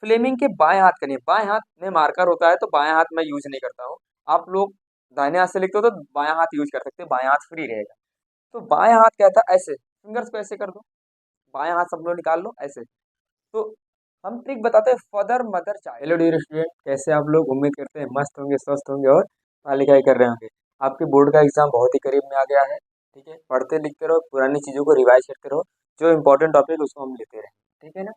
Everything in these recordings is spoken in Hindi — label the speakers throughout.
Speaker 1: फ्लेमिंग के बाएं हाथ का नियम, बाएं हाथ में मार्कर होता है तो बाएं हाथ मैं यूज नहीं करता हूँ। आप लोग दाहिने हाथ से लिखते हो तो बायां हाथ यूज कर सकते हो, बायां हाथ फ्री रहेगा। तो बाएं हाथ क्या था, ऐसे फिंगर्स को ऐसे कर दो, बाएं हाथ सब लोग निकाल लो ऐसे। तो हम ट्रिक बताते हैं father mother child. Hello dear student, कैसे आप लोग? उम्मीद करते हैं मस्त होंगे, स्वस्थ होंगे और पढ़ाई लिखाई कर रहे होंगे। आपके बोर्ड का एग्जाम बहुत ही करीब में आ गया है। ठीक है, पढ़ते लिखते रहो, पुरानी चीज़ों को रिवाइज करते रहो, जो इंपॉर्टेंट टॉपिक उसको हम लेते रहें। ठीक है ना?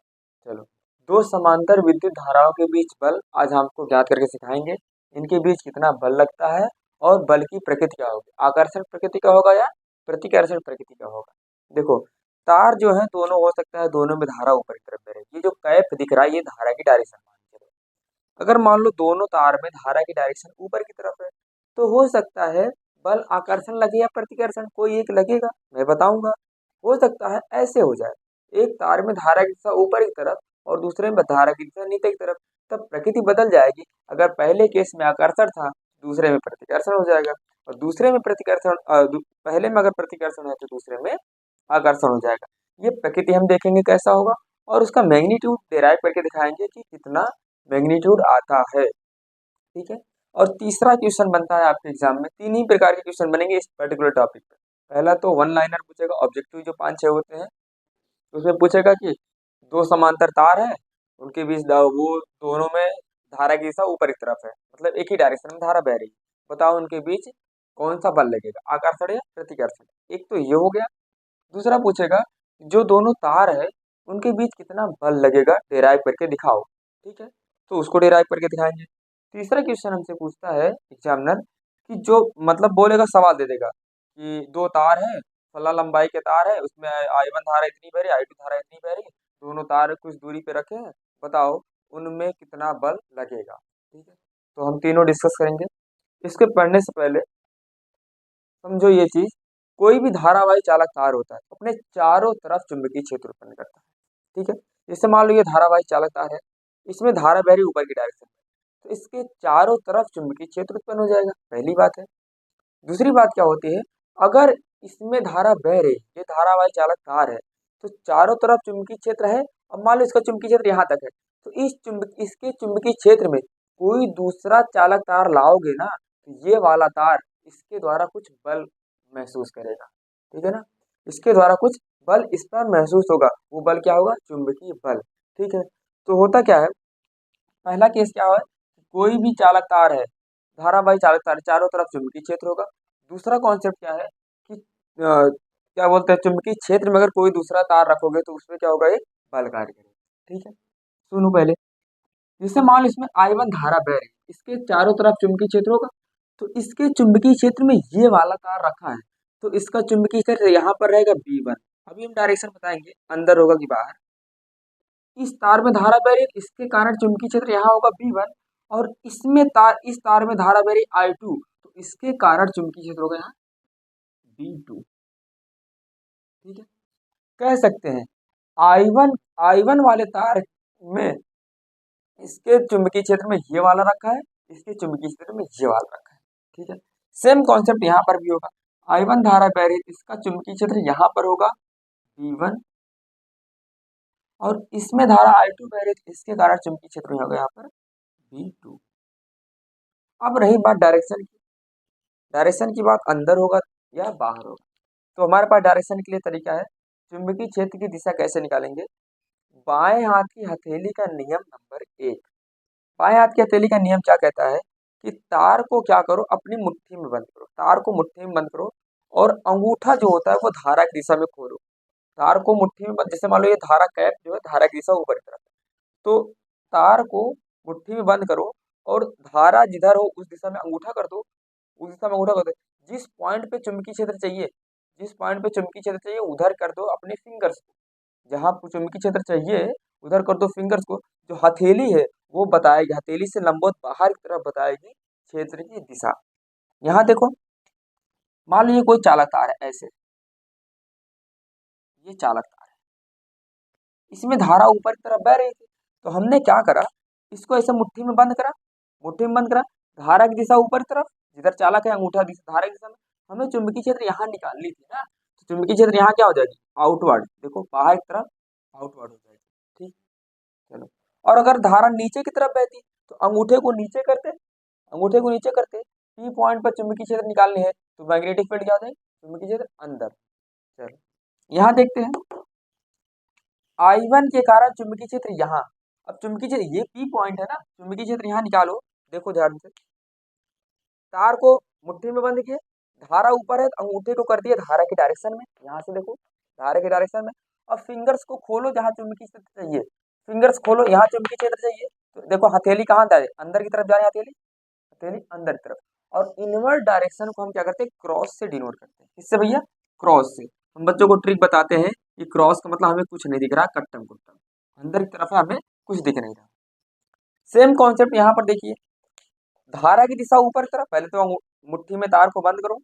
Speaker 1: चलो, दो समांतर विद्युत धाराओं के बीच बल आज हमको ज्ञात करके सिखाएंगे। इनके बीच कितना बल लगता है और बल की प्रकृति क्या होगी, आकर्षण प्रकृति का होगा या प्रतिकर्षण प्रकृति का होगा। देखो, तार जो है दोनों हो सकता है, दोनों में धारा ऊपर की तरफ बह रही है। ये जो कैप दिख रहा है ये धारा की डायरेक्शन मान के चलो। अगर मान लो दोनों तार में धारा की डायरेक्शन ऊपर की तरफ है तो हो सकता है बल आकर्षण लगे या प्रतिकर्षण, कोई एक लगेगा, मैं बताऊंगा। हो सकता है ऐसे हो जाए, एक तार में धारा की दिशा ऊपर की तरफ और दूसरे में धारा की दिशा नीचे की तरफ, तब प्रकृति बदल जाएगी। अगर पहले केस में आकर्षण था, दूसरे में प्रतिकर्षण हो जाएगा, और दूसरे में प्रतिकर्षण पहले में अगर प्रतिकर्षण है तो दूसरे में आकर्षण हो जाएगा। ये प्रकृति हम देखेंगे कैसा होगा और उसका मैग्नीट्यूड डिराइव करके दिखाएंगे कि कितना मैग्नीट्यूड आता है। ठीक है, और तीसरा क्वेश्चन बनता है आपके एग्जाम में, तीन ही प्रकार के क्वेश्चन बनेंगे इस पर्टिकुलर टॉपिक पे। पहला तो वन लाइनर पूछेगा, ऑब्जेक्टिव जो 5-6 होते हैं, तो उसमें पूछेगा कि दो समांतर तार है, उनके बीच वो दोनों में धारा की दिशा ऊपर की तरफ है, मतलब एक ही डायरेक्शन में धारा बह रही है। बताओ उनके बीच कौन सा बल लगेगा, आकर्षण या प्रतिकर्षण। एक तो ये हो गया। दूसरा पूछेगा जो दोनों तार है उनके बीच कितना बल लगेगा, डिराइव करके दिखाओ। ठीक है, तो उसको डिराइव करके दिखाएंगे। तीसरा क्वेश्चन हमसे पूछता है एग्जामिनर कि जो मतलब बोलेगा, सवाल दे देगा कि दो तार है, फला लंबाई के तार है, उसमें I1 धारा इतनी बह रही, I2 धारा इतनी बह रही, दोनों तार कुछ दूरी पे रखे हैं, बताओ उनमें कितना बल लगेगा। ठीक है, तो हम तीनों डिस्कस करेंगे। इसके पढ़ने से पहले समझो ये चीज, कोई भी धारावाही चालक तार होता है अपने चारों तरफ चुंबकीय क्षेत्र उत्पन्न करता है। ठीक है, जैसे मान लो ये धारावाही चालक तार है, इसमें धारा बह रही ऊपर की डायरेक्शन में, तो इसके चारों तरफ चुंबकीय क्षेत्र उत्पन्न हो जाएगा, पहली बात है। दूसरी बात क्या होती है, अगर इसमें धारा बह रही, ये धारावाही चालक तार है, तो चारों तरफ चुंबकीय क्षेत्र है। अब मान लो इसका चुंबकीय क्षेत्र यहाँ तक है, तो इसके चुंबकीय क्षेत्र में कोई दूसरा चालक तार लाओगे ना, तो ये वाला तार इसके द्वारा कुछ बल महसूस करेगा। ठीक है ना, इसके द्वारा कुछ बल इस पर महसूस होगा, वो बल क्या होगा, चुंबकीय बल। ठीक है, तो होता क्या है, पहला केस क्या है, कोई भी चालक तार है, धारावाही चालक तार, चारों तरफ चुंबकीय क्षेत्र होगा। दूसरा कॉन्सेप्ट क्या है कि क्या बोलते हैं, चुंबकीय क्षेत्र में अगर कोई दूसरा तार रखोगे तो उसमें क्या होगा, एक बल कार्य करेगा। ठीक है, सुनो पहले, जैसे मान लो इसमें I1 धारा बह रही है, इसके चारों तरफ चुंबकीय क्षेत्र होगा, तो इसके चुंबकीय क्षेत्र में ये वाला तार रखा है, तो इसका चुंबकीय क्षेत्र यहाँ पर रहेगा B1। अभी हम डायरेक्शन बताएंगे, अंदर होगा कि बाहर। इस तार में धारा बह रही है, इसके कारण चुंबकीय क्षेत्र यहाँ होगा B1, और इस तार में धारा बह रही I2, तो इसके कारण चुंबकीय क्षेत्र होगा यहाँ B2। ठीक है, कह सकते हैं I1 वाले तार में इसके चुंबकीय क्षेत्र में ये वाला रखा है, इसके चुंबकीय क्षेत्र में ये वाला रखा है। ठीक है, सेम कॉन्सेप्ट यहाँ पर भी होगा, I1 धारा बह रही, इसका चुंबकीय क्षेत्र यहाँ पर होगा B1, और इसमें धारा I2 बह रही, इसके कारण चुंबकीय क्षेत्र में होगा यहाँ पर B2। अब रही बात डायरेक्शन की, डायरेक्शन की बात अंदर होगा या बाहर होगा, तो हमारे पास डायरेक्शन के लिए तरीका है। चुंबकीय क्षेत्र की दिशा कैसे निकालेंगे, बाएं हाथ की हथेली का नियम नंबर 1। बाएं हाथ की हथेली का नियम क्या कहता है कि तार को क्या करो, अपनी मुट्ठी में बंद करो, तार को मुट्ठी में बंद करो, और अंगूठा जो होता है वो धारा की दिशा में खोलो। तार को मुट्ठी में बंद, जैसे मान लो ये धारा कैप जो है धारा की दिशा ऊपर की तरफ है, तो तार को मुट्ठी में बंद करो और धारा जिधर हो उस दिशा में अंगूठा कर दो, उस दिशा में अंगूठा कर दो। जिस पॉइंट पे चुंबकीय क्षेत्र चाहिए, जिस पॉइंट पे चुंबकीय क्षेत्र चाहिए उधर कर दो अपने फिंगर्स को, जहाँ चुंबकीय क्षेत्र चाहिए उधर कर दो फिंगर्स को। जो हथेली है वो बताएगी, हथेली से लंबवत बाहर की तरफ बताएगी क्षेत्र की दिशा। यहाँ देखो, मान लो ये कोई चालक तार है, ऐसे ये चालक तार है, इसमें धारा ऊपर की तरफ बह रही थी, तो हमने क्या करा, इसको ऐसे मुट्ठी में बंद करा, मुट्ठी में बंद करा, धारा की दिशा ऊपर की तरफ, जिधर चालक है अंगूठा दिशा धारा की दिशा में। हमें चुंबकीय क्षेत्र यहाँ निकालनी थी ना, तो चुंबकीय क्षेत्र यहाँ क्या हो जाएगी, आउटवर्ड, देखो बाहर की तरफ आउटवर्ड हो जाएगी। ठीक, चलो और अगर धारा नीचे की तरफ बहती तो अंगूठे को नीचे करते पी पॉइंट पर चुंबकीय क्षेत्र निकालने हैं, तो मैग्नेटिक फील्ड क्या होता है, चुंबकीय क्षेत्र अंदर। चलो यहाँ देखते हैं, I1 के कारण चुंबकीय क्षेत्र यहाँ, अब चुंबकीय क्षेत्र ये पी पॉइंट है ना, चुंबकीय क्षेत्र यहाँ निकालो। देखो ध्यान से, तार को मुट्ठी में बंद किए, धारा ऊपर है तो अंगूठे को कर दिया धारा की डायरेक्शन में, यहाँ से देखो धारा की डायरेक्शन में। अब फिंगर्स को खोलो जहाँ चुंबकीय क्षेत्र चाहिए, फिंगर्स खोलो यहाँ चुंबकीय क्षेत्र चाहिए, तो देखो हथेली कहाँ जा रही है, अंदर की तरफ जा रही है हथेली, हथेली अंदर की तरफ। और इनवर्ट डायरेक्शन को हम क्या करते हैं, क्रॉस से डिनोट करते हैं। किससे भैया, क्रॉस से। हम बच्चों को ट्रिक बताते हैं कि क्रॉस का मतलब हमें कुछ नहीं दिख रहा, कट्टम कुट्टम अंदर की तरफ है, हमें कुछ दिख नहीं रहा। सेम कॉन्सेप्ट यहाँ पर देखिए, धारा की दिशा ऊपर की तरफ, पहले तो मुट्ठी में तार को बंद करो,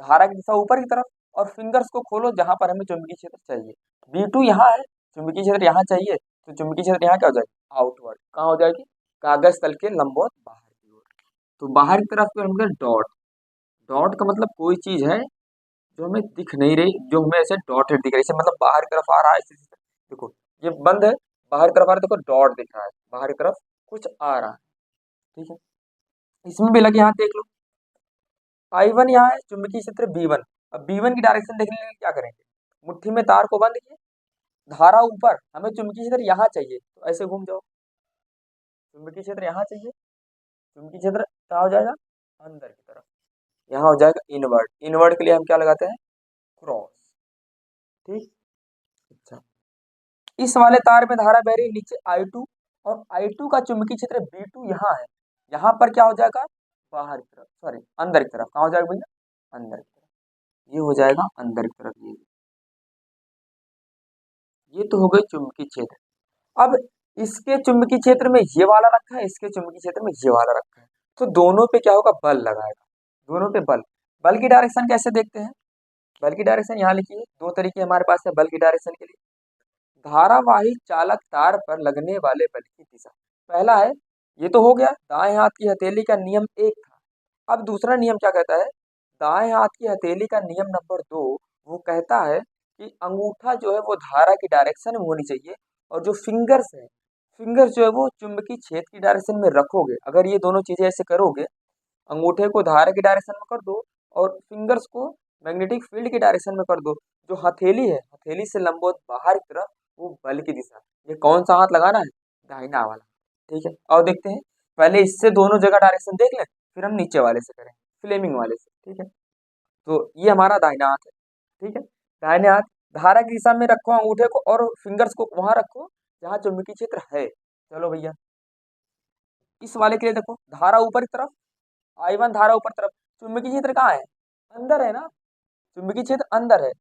Speaker 1: धारा की दिशा ऊपर की तरफ, और फिंगर्स को खोलो जहां पर हमें चुंबकीय क्षेत्र चाहिए। B2 यहाँ है, चुंबकीय क्षेत्र यहाँ चाहिए, तो चुंबकीय क्षेत्र यहाँ क्या हो जाएगी, आउटवर्ड। कहाँ हो जाएगी, कागज तल के लंबवत बाहर की ओर। तो बाहर की तरफ को हम डॉट, डॉट का मतलब कोई चीज है जो हमें दिख नहीं रही, जो हमें ऐसे डॉटेड दिख रही है, मतलब बाहर की तरफ आ रहा है देखो ये बंद है, बाहर की तरफ आ रहा है, देखो डॉट दिख रहा है, बाहर की तरफ कुछ आ रहा है। ठीक है, इसमें भी लगे, यहाँ देख लो I1 यहाँ है, चुंबकीय क्षेत्र B1। अब B1 की डायरेक्शन देखने के लिए क्या करेंगे, मुट्ठी में तार को बंद किए, धारा ऊपर, हमें चुंबकीय क्षेत्र यहाँ चाहिए, तो ऐसे घूम जाओ, चुंबकीय क्षेत्र यहाँ चाहिए, चुंबकीय क्षेत्र कहाँ हो जाएगा, अंदर की तरफ, यहाँ हो जाएगा इनवर्ट। इनवर्ट के लिए हम क्या लगाते हैं, क्रॉस। ठीक, अच्छा, इस वाले तार में धारा बह रही है नीचे I2, और I2 का चुंबकीय क्षेत्र B2 यहाँ है, यहाँ पर क्या हो जाएगा, बाहर की तरफ, सॉरी अंदर की तरफ। कहाँ हो जाएगा भैया, अंदर की तरफ, ये हो जाएगा अंदर की तरफ। ये तो हो गई चुंबकीय क्षेत्र। अब इसके चुंबकीय क्षेत्र में ये वाला रखा है, इसके चुंबकीय क्षेत्र में ये वाला रखा है, तो दोनों पे क्या होगा, बल लगाएगा, दोनों पे बल। बल की डायरेक्शन कैसे देखते हैं, बल की डायरेक्शन यहाँ लिखिए, दो तरीके हमारे पास है बल की डायरेक्शन के लिए। धारावाही चालक तार पर लगने वाले बल की दिशा, पहला है, ये तो हो गया दाएं हाथ की हथेली का नियम एक था। अब दूसरा नियम क्या कहता है, दाएं हाथ की हथेली का नियम नंबर 2, वो कहता है कि अंगूठा जो है वो धारा की डायरेक्शन में होनी चाहिए, और जो फिंगर्स है, फिंगर्स जो है वो चुंबकीय क्षेत्र की डायरेक्शन में रखोगे। अगर ये दोनों चीजें ऐसे करोगे, अंगूठे को धारा की डायरेक्शन में कर दो और फिंगर्स को मैग्नेटिक फील्ड की डायरेक्शन में कर दो, जो हथेली है, हथेली से लंबवत बाहर की तरफ, वो बल की दिशा। ये कौन सा हाथ लगाना है, दाहिना वाला। ठीक है, और देखते हैं, पहले इससे दोनों जगह डायरेक्शन देख लें, फिर हम नीचे वाले से करें, फ्लेमिंग वाले से। ठीक है, तो ये हमारा दाहिना हाथ है। ठीक है, दाहिने हाथ, धारा की दिशा में रखो अंगूठे को, और फिंगर्स को वहां रखो जहाँ चुंबकीय क्षेत्र है। चलो भैया, इस वाले के लिए देखो, धारा ऊपर की तरफ, I1 धारा ऊपर तरफ, चुंबकीय क्षेत्र कहाँ है, अंदर है ना, चुंबकीय क्षेत्र अंदर है,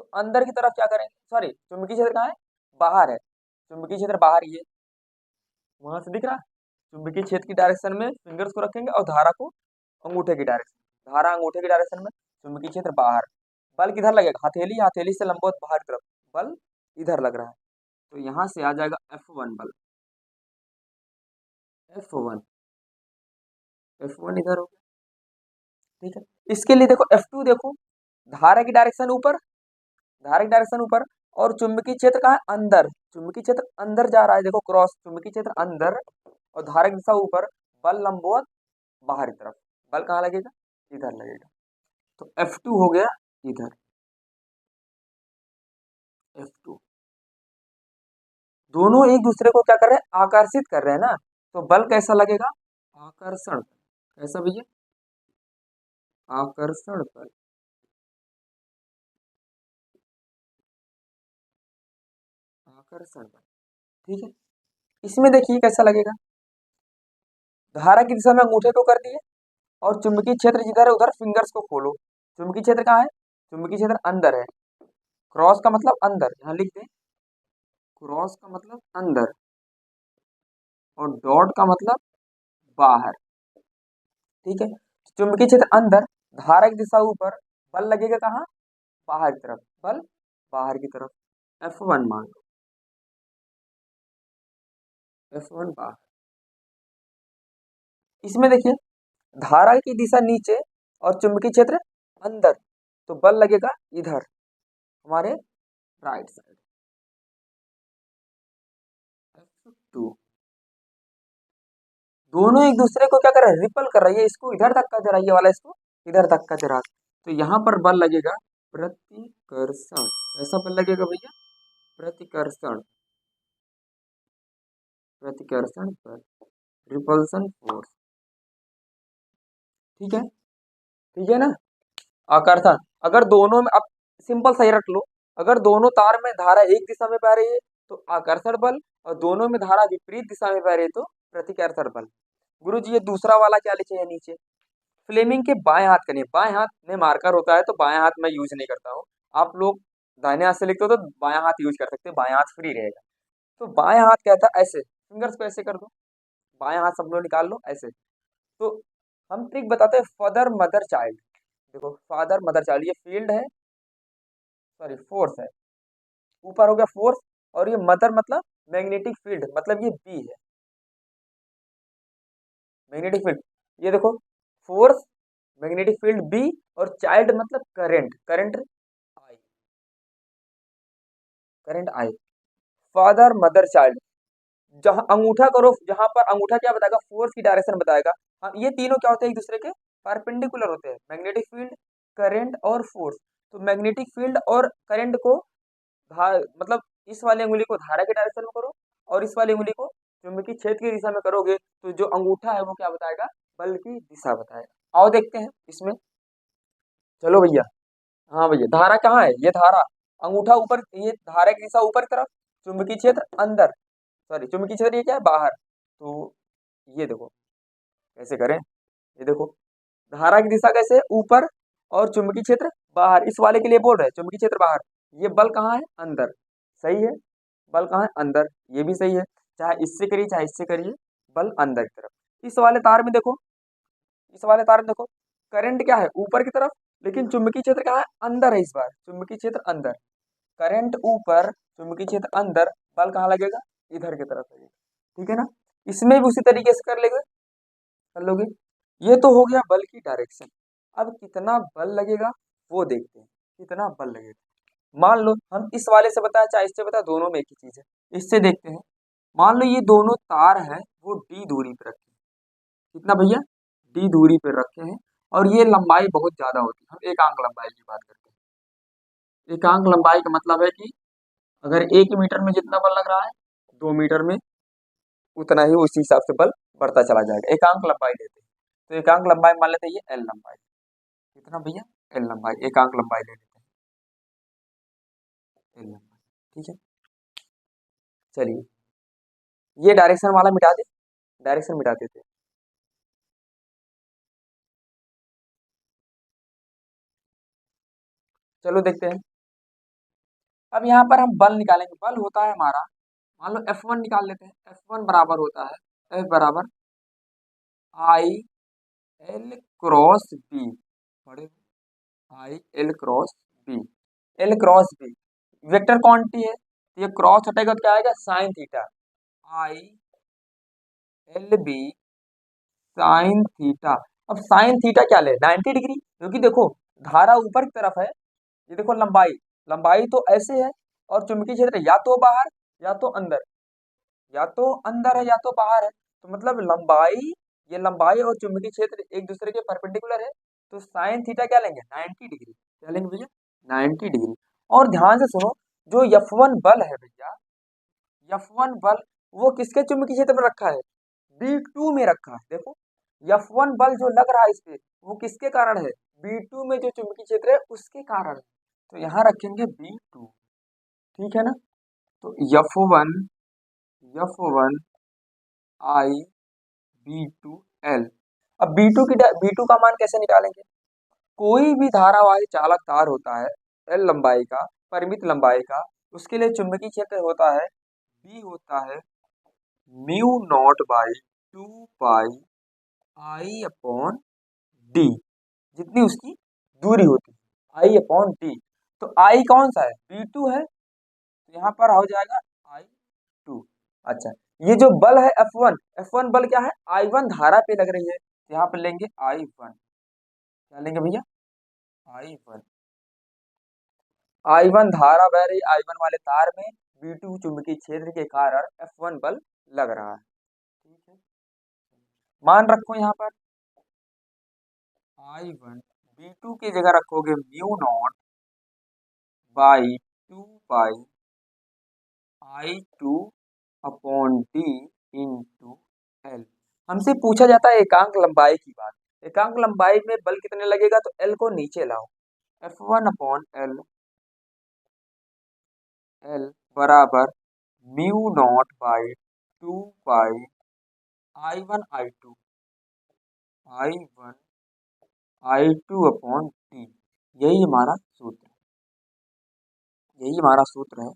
Speaker 1: तो अंदर की तरफ क्या करेंगे, सॉरी चुंबकीय क्षेत्र कहाँ है, बाहर है, चुंबकीय क्षेत्र बाहर, ये वहां से दिख रहा है, चुंबकीय क्षेत्र की डायरेक्शन में फिंगर्स को रखेंगे और धारा को अंगूठे की डायरेक्शन, धारा अंगूठे की डायरेक्शन में, चुंबकीय क्षेत्र बाहर। बल किधर लगेगा, हथेली, हथेली से लंबवत बाहर की तरफ, बल इधर लग रहा है, तो यहाँ से आ जाएगा F1 बल, F1, F1 इधर हो गया। ठीक है, इसके लिए देखो F2, देखो धारा की डायरेक्शन ऊपर, धारा की डायरेक्शन ऊपर, और चुंबकीय क्षेत्र कहाँ है, अंदर, चुंबकीय क्षेत्र अंदर जा रहा है, देखो क्रॉस, चुंबकीय क्षेत्र अंदर, और धारा की दिशा ऊपर, बल लंबवत बाहर की तरफ, बल कहाँ लगेगा, इधर लगेगा, तो F2 हो गया इधर, F2। दोनों एक दूसरे को क्या कर रहे हैं, आकर्षित कर रहे हैं ना, तो बल कैसा लगेगा, आकर्षण, कैसा भैया, आकर्षण बल, आकर्षण बल। ठीक है, इसमें देखिए कैसा लगेगा, धारा की दिशा में अंगूठे को कर दिए, और चुंबकीय क्षेत्र जिधर है उधर फिंगर्स को खोलो, चुंबकीय क्षेत्र कहाँ है, चुंबकीय क्षेत्र अंदर है, क्रॉस का मतलब अंदर, यहाँ लिख दें, क्रॉस का मतलब अंदर, और डॉट का मतलब बाहर। ठीक है, चुंबकीय क्षेत्र अंदर, धारा की दिशा ऊपर, बल लगेगा कहाँ, बाहर की तरफ, बल बाहर की तरफ, F1 मान लो, F1 बाहर। इसमें देखिए, धारा की दिशा नीचे और चुंबकीय क्षेत्र अंदर, तो बल लगेगा इधर, हमारे राइट साइड, F2। दोनों एक दूसरे को क्या कर रहा है, रिपल कर रहा है, ये इसको इधर धक्का दे रहा है, ये वाला इसको इधर धक्का दे रहा है। तो यहाँ पर बल लगेगा प्रतिकर्षण, ऐसा बल लगेगा भैया, प्रतिकर्षण, प्रतिकर्षण बल, रिपल्सन फोर्स। ठीक है, ठीक है ना। आकर्षण, अगर दोनों में, अब सिंपल सही रख लो, अगर दोनों तार में धारा एक दिशा में बह रही है तो आकर्षण बल, और दोनों में धारा विपरीत दिशा में बह रही है तो प्रतिकर्षण बल। गुरु जी ये दूसरा वाला क्या लिखे है नीचे, फ्लेमिंग के बाएं हाथ का नियम, बाएं हाथ में मार्कर होता है तो बाएं हाथ मैं यूज नहीं करता हूँ। आप लोग दाहिने हाथ से लिखते हो तो बाएं हाथ यूज कर सकते हैं, बाएं हाथ फ्री रहेगा। तो बाएं हाथ कहता है ऐसे, फिंगर्स को ऐसे कर दो, बाएं हाथ सब लोग निकाल लो ऐसे। तो हम ट्रिक बताते हैं, फादर मदर चाइल्ड, देखो फादर मदर चाइल्ड, ये फील्ड है, सॉरी फोर्स है, ऊपर हो गया फोर्स, और ये मदर मतलब मैग्नेटिक फील्ड, मतलब ये बी है, मैग्नेटिक फील्ड, ये देखो फोर्स, मैग्नेटिक फील्ड बी, और चाइल्ड मतलब current, current I, current I, father mother child. जहां अंगूठा करो, जहां पर अंगूठा क्या बताएगा, फोर्स की डायरेक्शन बताएगा। हाँ, ये तीनों क्या होते हैं, एक दूसरे के परपेंडिकुलर होते हैं, मैग्नेटिक फील्ड, करंट और फोर्स। तो मैग्नेटिक फील्ड और करंट को मतलब इस वाली उंगली को धारा के डायरेक्शन में करो, और इस वाली उंगली को चुंबकीय क्षेत्र की दिशा में करोगे, तो जो अंगूठा है वो क्या बताएगा, बल की दिशा बताएगा। आओ देखते हैं इसमें, चलो भैया। हाँ भैया, धारा कहाँ है, ये धारा, अंगूठा ऊपर, ये धारा की दिशा ऊपर की तरफ, चुंबकीय क्षेत्र अंदर, सॉरी चुंबकीय क्षेत्र ये क्या है, बाहर। तो ये देखो कैसे करें, ये देखो धारा की दिशा कैसे है, ऊपर, और चुंबकीय क्षेत्र बाहर, इस वाले के लिए बोल रहे हैं चुंबकीय क्षेत्र बाहर। ये बल कहाँ है, अंदर, सही है, बल कहाँ है, अंदर, ये भी सही है, चाहे इससे करिए चाहे इससे करिए, बल अंदर की तरफ। इस वाले तार में देखो, इस वाले तार में देखो, करंट क्या है, ऊपर की तरफ, लेकिन चुंबकीय क्षेत्र कहाँ है, अंदर है, इस बार चुंबकीय क्षेत्र अंदर, करंट ऊपर, चुंबकीय क्षेत्र अंदर, बल कहाँ लगेगा, इधर की तरफ लगेगा। ठीक है ना, इसमें भी उसी तरीके से कर लेंगे, कर लोगे। ये तो हो गया बल की डायरेक्शन। अब कितना बल लगेगा वो देखते हैं, कितना बल लगेगा। मान लो हम इस वाले से बताया चाहे इससे बताया, दोनों में एक ही चीज है, इससे देखते हैं। मान लो ये दोनों तार हैं वो डी दूरी पे रखे हैं, कितना भैया, डी दूरी पे रखे हैं, और ये लंबाई बहुत ज्यादा होती है, हम एकांक लंबाई की बात करते हैं। एकांक लंबाई का मतलब है कि अगर 1 मीटर में जितना बल लग रहा है, 2 मीटर में उतना ही उसी हिसाब से बल बढ़ता चला जाएगा, एकांक लंबाई लेते हैं। तो एकांक लंबाई मान लेते हैं ये एल लंबाई, कितना भैया, एल लंबाई, एकांक लंबाई ले लेते हैं, एल लंबाई। ठीक है, चलिए ये डायरेक्शन वाला मिटा दे, डायरेक्शन मिटा देते हैं। चलो देखते हैं, अब यहाँ पर हम बल निकालेंगे, बल होता है हमारा, मान लो F1 निकाल लेते हैं, F1 बराबर होता है F बराबर आई एल क्रॉस बी, बड़े, I L cross B, L cross B vector quantity है, तो ये क्रॉस हटेगा तो क्या आएगा, sine theta, I L B sine theta. अब साइन थीटा क्या ले, 90 डिग्री, क्योंकि देखो धारा ऊपर की तरफ है, ये देखो लंबाई, लंबाई तो ऐसे है, और चुंबकीय क्षेत्र या तो बाहर या तो अंदर, या तो अंदर है या तो बाहर है, तो मतलब लंबाई, ये लंबाई और चुंबकीय क्षेत्र एक दूसरे के परपेंडिकुलर है, तो साइन थीटा क्या लेंगे, 90 डिग्री, क्या लेंगे भैया, 90 डिग्री। और ध्यान से सुनो, जो F1 बल है भैया, F1 बल वो किसके चुंबकीय क्षेत्र में रखा है, B2 में रखा है। देखो F1 बल जो लग रहा है इस पे, वो किसके कारण है, B2 में जो चुंबकीय क्षेत्र है उसके कारण है, तो यहाँ रखेंगे B2। ठीक है ना, तो F1, F1 आई B2 L। अब B2 का मान कैसे निकालेंगे, कोई भी धारावाही चालक तार होता है L लंबाई का, परिमित लंबाई का, उसके लिए चुंबकीय क्षेत्र होता है, B होता है mu naught by 2 pi I upon D, जितनी उसकी दूरी होती है, आई अपॉन डी। तो आई कौन सा है, B2 है, तो यहाँ पर हो जाएगा I2। अच्छा, ये जो बल है F1, F1 बल क्या है, I1 धारा पे लग रही है, तो यहाँ पर लेंगे I1, क्या लेंगे भैया, I1, I1 धारा बह रही I1 वाले तार में, B2 चुंबकीय क्षेत्र के कारण F1 बल लग रहा है। ठीक है, मान रखो यहाँ पर I1, V2 की जगह रखोगे mu naught by 2 pi I2 upon D into L. हमसे पूछा जाता है एकांक लंबाई की बात। एकांक लंबाई में बल कितने लगेगा, तो एल को नीचे लाओ। F1 अपॉन एल, एल बराबर mu naught by 2 pi I one I two upon D. यही हमारा सूत्र यही हमारा सूत्र है,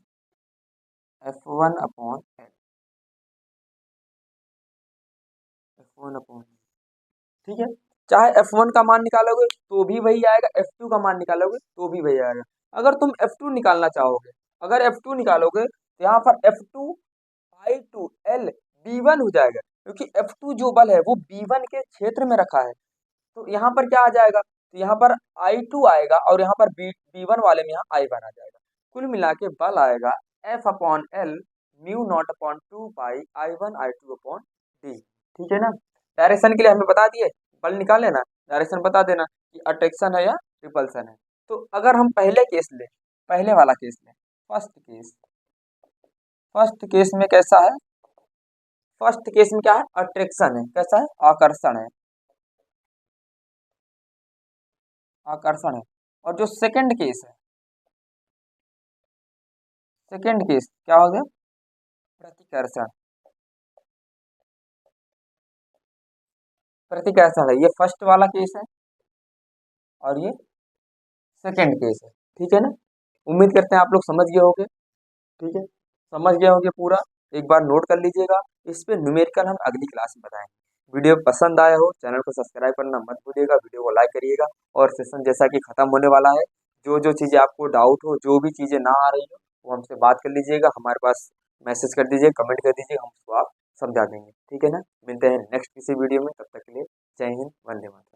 Speaker 1: F1 upon L, F1 upon, ठीक है। चाहे F1 का मान निकालोगे तो भी वही आएगा, F2 का मान निकालोगे तो भी वही आएगा। अगर तुम F2 निकालना चाहोगे, अगर F2 निकालोगे तो यहाँ पर F2 I2L B1 हो जाएगा, क्योंकि F2 जो बल है वो B1 के क्षेत्र में रखा है। तो यहाँ पर क्या आ जाएगा, तो यहाँ पर I2 आएगा और यहाँ पर B1 वाले में यहाँ I1 आ जाएगा। कुल मिला के बल आएगा F/L म्यू नॉट अपॉन 2 पाई I1 I2 अपॉन डी। ठीक है ना। डायरेक्शन के लिए हमें बता दिए, बल निकाले ना, डायरेक्शन बता देना कि अट्रैक्शन है या रिपल्सन है। तो अगर हम पहले केस ले, पहले वाला केस ले, फर्स्ट केस में कैसा है, फर्स्ट केस में क्या है, अट्रैक्शन है, कैसा है, आकर्षण है, आकर्षण है। और जो सेकंड केस है, सेकंड केस क्या हो गया, प्रतिकर्षण, प्रतिकर्षण है। ये फर्स्ट वाला केस है और ये सेकंड केस है। ठीक है ना। उम्मीद करते हैं आप लोग समझ गए होंगे। ठीक है, समझ गए होंगे पूरा। एक बार नोट कर लीजिएगा। इस पे न्यूमेरिकल हम अगली क्लास में बताएंगे। वीडियो पसंद आया हो, चैनल को सब्सक्राइब करना मत भूलिएगा, वीडियो को लाइक करिएगा। और सेशन जैसा कि खत्म होने वाला है, जो जो चीज़ें आपको डाउट हो, जो भी चीज़ें ना आ रही हो, वो हमसे बात कर लीजिएगा, हमारे पास मैसेज कर दीजिए, कमेंट कर दीजिए, हम उसको आप समझा देंगे। ठीक है ना। मिलते हैं नेक्स्ट किसी वीडियो में, तब तक के लिए जय हिंद, वंदे मातरम।